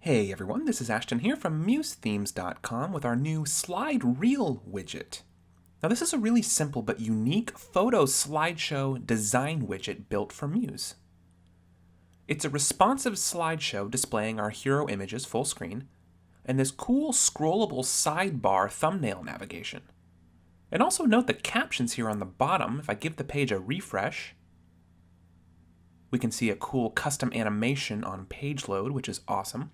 Hey everyone, this is Ashton here from MuseThemes.com with our new Slide Reel widget. Now this is a really simple but unique photo slideshow design widget built for Muse. It's a responsive slideshow displaying our hero images full screen, and this cool scrollable sidebar thumbnail navigation. And also note the captions here on the bottom. If I give the page a refresh, we can see a cool custom animation on page load, which is awesome.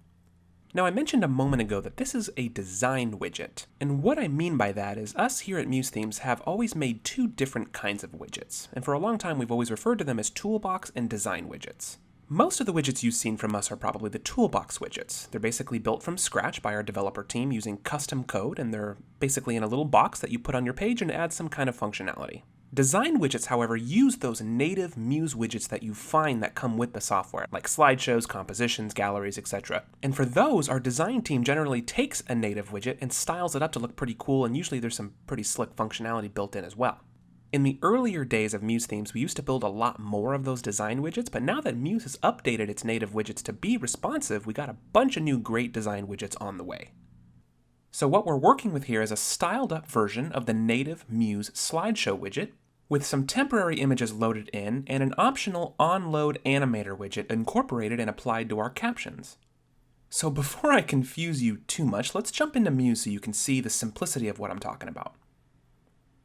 Now, I mentioned a moment ago that this is a design widget, and what I mean by that is us here at Muse Themes have always made two different kinds of widgets, and for a long time we've always referred to them as toolbox and design widgets. Most of the widgets you've seen from us are probably the toolbox widgets. They're basically built from scratch by our developer team using custom code, and they're basically in a little box that you put on your page and add some kind of functionality. Design widgets, however, use those native Muse widgets that you find that come with the software, like slideshows, compositions, galleries, etc. And for those, our design team generally takes a native widget and styles it up to look pretty cool, and usually there's some pretty slick functionality built in as well. In the earlier days of Muse Themes, we used to build a lot more of those design widgets, but now that Muse has updated its native widgets to be responsive, we got a bunch of new great design widgets on the way. So what we're working with here is a styled up version of the native Muse slideshow widget with some temporary images loaded in and an optional onload animator widget incorporated and applied to our captions. So before I confuse you too much, let's jump into Muse so you can see the simplicity of what I'm talking about.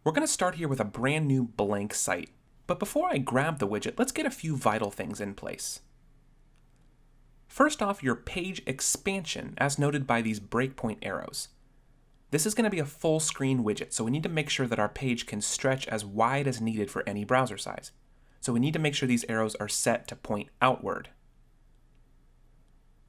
We're going to start here with a brand new blank site, but before I grab the widget, let's get a few vital things in place. First off, your page expansion, as noted by these breakpoint arrows. This is going to be a full screen widget, so we need to make sure that our page can stretch as wide as needed for any browser size. So we need to make sure these arrows are set to point outward.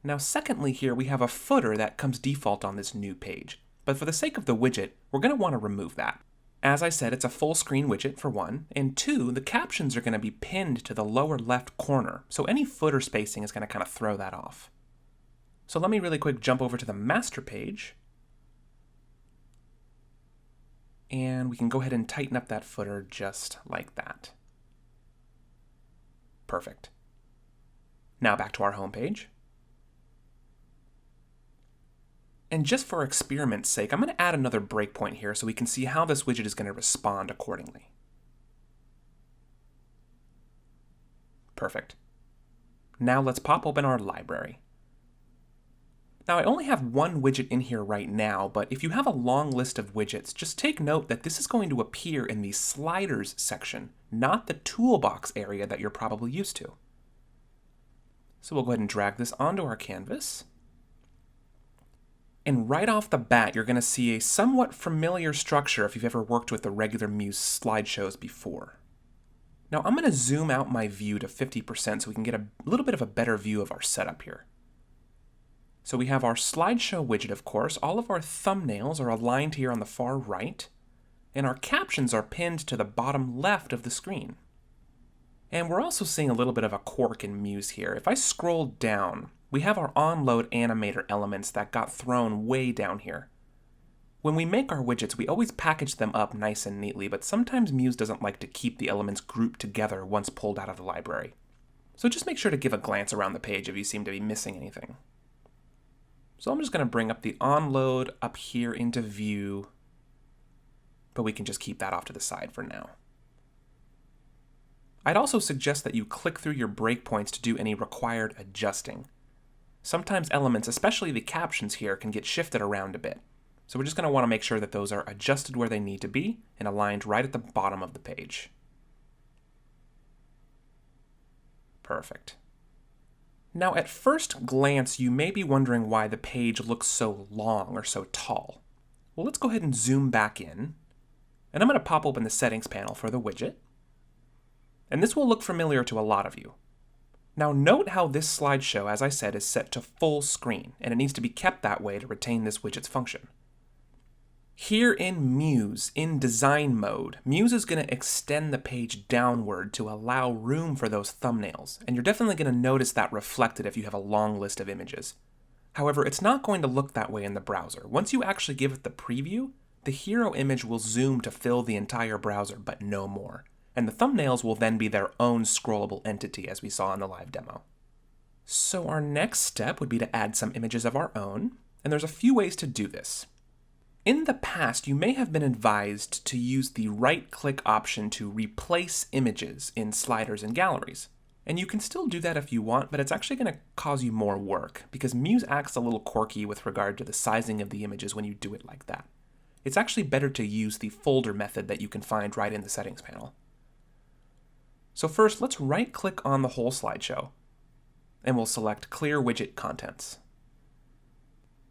Now secondly here, we have a footer that comes default on this new page, but for the sake of the widget, we're going to want to remove that. As I said, it's a full screen widget for one, and two, the captions are going to be pinned to the lower left corner, so any footer spacing is going to kind of throw that off. So let me really quick jump over to the master page, and we can go ahead and tighten up that footer just like that. Perfect. Now back to our home page. And just for experiment's sake, I'm going to add another breakpoint here so we can see how this widget is going to respond accordingly. Perfect. Now let's pop open our library. Now I only have one widget in here right now, but if you have a long list of widgets, just take note that this is going to appear in the sliders section, not the toolbox area that you're probably used to. So we'll go ahead and drag this onto our canvas. And right off the bat, you're going to see a somewhat familiar structure if you've ever worked with the regular Muse slideshows before. Now I'm going to zoom out my view to 50% so we can get a little bit of a better view of our setup here. So we have our slideshow widget, of course. All of our thumbnails are aligned here on the far right, and our captions are pinned to the bottom left of the screen. And we're also seeing a little bit of a quirk in Muse here. If I scroll down, we have our onload animator elements that got thrown way down here. When we make our widgets, we always package them up nice and neatly, but sometimes Muse doesn't like to keep the elements grouped together once pulled out of the library. So just make sure to give a glance around the page if you seem to be missing anything. So I'm just going to bring up the onload up here into view, but we can just keep that off to the side for now. I'd also suggest that you click through your breakpoints to do any required adjusting. Sometimes elements, especially the captions here, can get shifted around a bit. So we're just going to want to make sure that those are adjusted where they need to be and aligned right at the bottom of the page. Perfect. Now at first glance, you may be wondering why the page looks so long or so tall. Well, let's go ahead and zoom back in, and I'm going to pop open the settings panel for the widget. And this will look familiar to a lot of you. Now note how this slideshow, as I said, is set to full screen, and it needs to be kept that way to retain this widget's function. Here in Muse, in design mode, Muse is going to extend the page downward to allow room for those thumbnails, and you're definitely going to notice that reflected if you have a long list of images. However, it's not going to look that way in the browser. Once you actually give it the preview, the hero image will zoom to fill the entire browser, but no more. And the thumbnails will then be their own scrollable entity, as we saw in the live demo. So our next step would be to add some images of our own, and there's a few ways to do this. In the past, you may have been advised to use the right-click option to replace images in sliders and galleries. And you can still do that if you want, but it's actually going to cause you more work, because Muse acts a little quirky with regard to the sizing of the images when you do it like that. It's actually better to use the folder method that you can find right in the settings panel. So first, let's right-click on the whole slideshow, and we'll select Clear Widget Contents.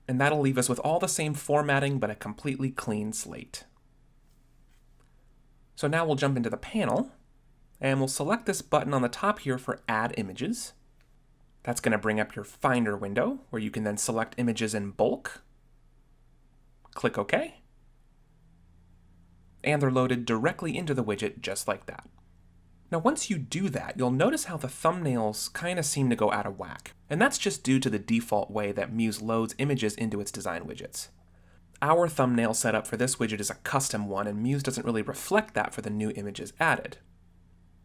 And that'll leave us with all the same formatting, but a completely clean slate. So now we'll jump into the panel, and we'll select this button on the top here for Add Images. That's going to bring up your Finder window, where you can then select images in bulk. Click OK. And they're loaded directly into the widget just like that. Now once you do that, you'll notice how the thumbnails kind of seem to go out of whack. And that's just due to the default way that Muse loads images into its design widgets. Our thumbnail setup for this widget is a custom one, and Muse doesn't really reflect that for the new images added.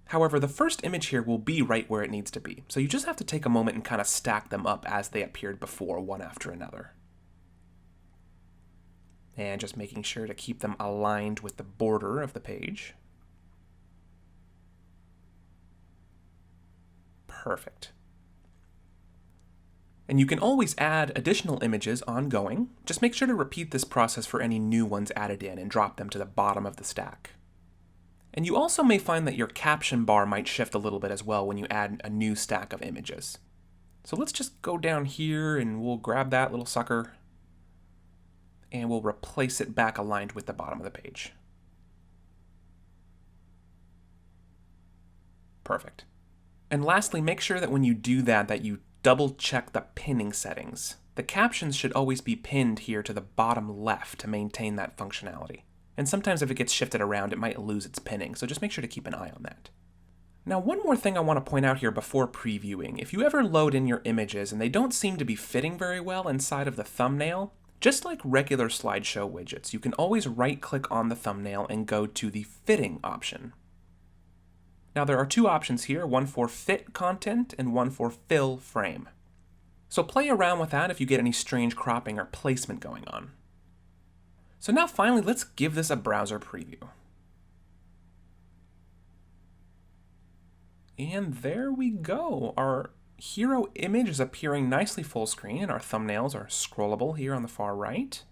However, the first image here will be right where it needs to be, so you just have to take a moment and kind of stack them up as they appeared before, one after another. And just making sure to keep them aligned with the border of the page. Perfect. And you can always add additional images ongoing. Just make sure to repeat this process for any new ones added in and drop them to the bottom of the stack. And you also may find that your caption bar might shift a little bit as well when you add a new stack of images. So let's just go down here and we'll grab that little sucker and we'll replace it back aligned with the bottom of the page. Perfect. And lastly, make sure that when you do that you double check the pinning settings. The captions should always be pinned here to the bottom left to maintain that functionality. And sometimes if it gets shifted around, it might lose its pinning, so just make sure to keep an eye on that. Now, one more thing I want to point out here before previewing. If you ever load in your images and they don't seem to be fitting very well inside of the thumbnail, just like regular slideshow widgets, you can always right-click on the thumbnail and go to the Fitting option. Now there are two options here, one for Fit Content and one for Fill Frame. So play around with that if you get any strange cropping or placement going on. So now finally, let's give this a browser preview. And there we go. Our hero image is appearing nicely full screen, and our thumbnails are scrollable here on the far right.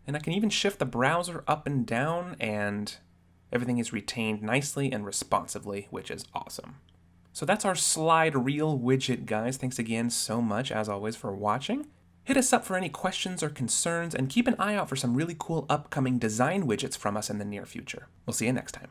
And I can even shift the browser up and down, and everything is retained nicely and responsively, which is awesome. So that's our slide reel widget, guys. Thanks again so much, as always, for watching. Hit us up for any questions or concerns, and keep an eye out for some really cool upcoming design widgets from us in the near future. We'll see you next time.